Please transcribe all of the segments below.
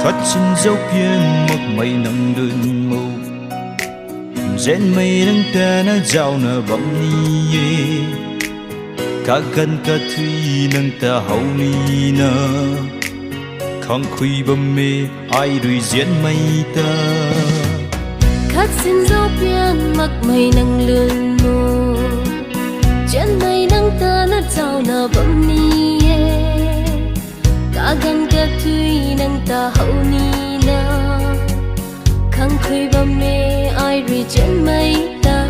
phát xin dấu biên một mây nắng đơn màu rèn mây nắng ta na giàu na bấm ni cả gần cả thủy nắng ta hậu ni na không khuy bấm mê ai đuổi diễn mây ta khắc xin dấu biên mặc mây nắng lươn mù trên mây nắng ta na giàu na bấm ni cả gần cả thủy nắng ta hậu ni na không khuy bấm mê ai đuổi trên mây ta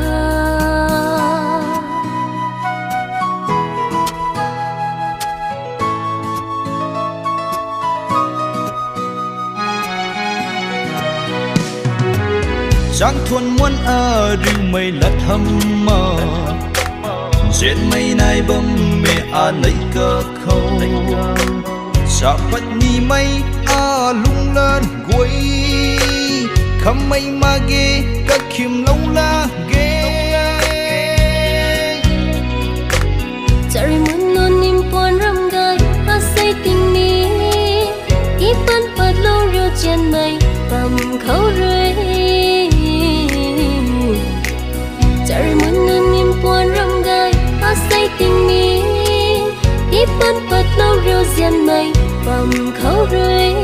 giang thuần muốn ở rừng mây lật hâm mơ dệt mây này bấm mẹ lấy cơ khâu sa bắt ni mây lung lên quay khăm mây ma ghê các khiêm lông la ghê cari muốn non nim pon ram gai say tình ni ipan pat lâu riêu trên mây bầm khâu rơi cari muốn non nim pon ram gai say tình ni ipan pat lâu riêu trên mây bầm khâu rơi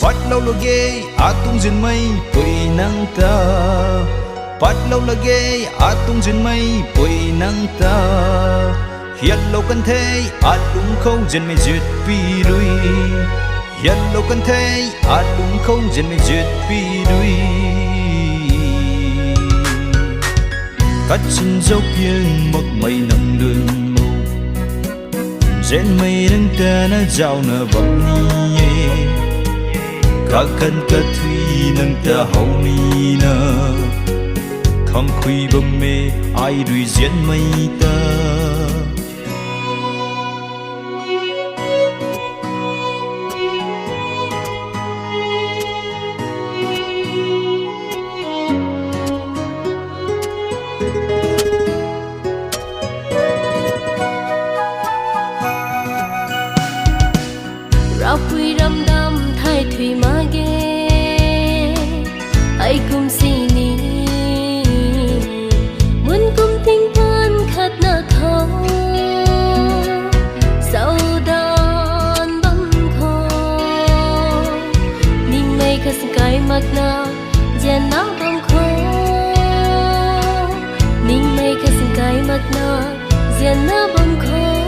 phát lâu là ghê tung duyên mây quỳ nắng ta phát lâu là ghê tung duyên mây quỳ nắng ta hiện lâu cần thế đúng không duyên mây duyệt pi đuôi hiện lâu cần thế đúng không duyên mây duyệt pi đuôi cắt xin dấu biên một mây nắng đơn màu rèn mây nắng ta na giàu na bấm ni cả cần cả thủy nâng ta hậu ni na không khuy bấm mê ai đuổi diễn mây ta rau quy đâm đâm thay thủy ma ghê hãy cùng xin ni muốn cùng tình thân khát nợ thâu sau đàn bấm khô ninh mây khát sky mặc na gian na bấm khô ninh mây khát sky mặc na gian na bấm khô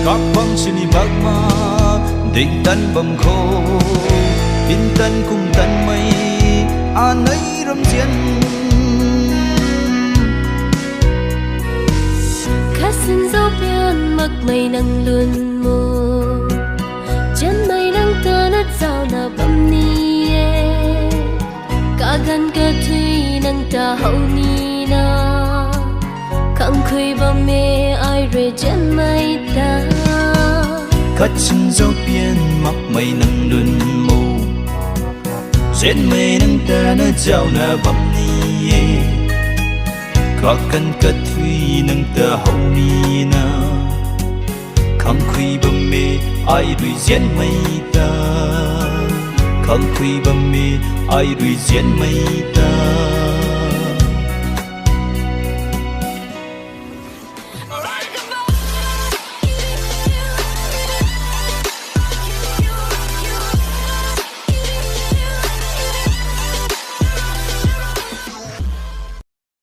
các băng xin đi bạc ma định tân bầm khô in tân cùng tân mây ấy râm diễn khát xin dấu biên mặc mây nắng luôn mù trên mây nắng ta nát sao na bấm ni cả gần cả thủy nắng ta hậu ni na không khuy bấm mê ai rồi trên mây ta cắt xin dấu biên mặc mây nắng đơn màu rèn mây nắng ta na giàu na bấm ni cả cần cả thủy nắng ta hậu ni na không khuy bấm mê ai đuổi diễn mây ta không khuy bấm mê ai đuổi diễn mây ta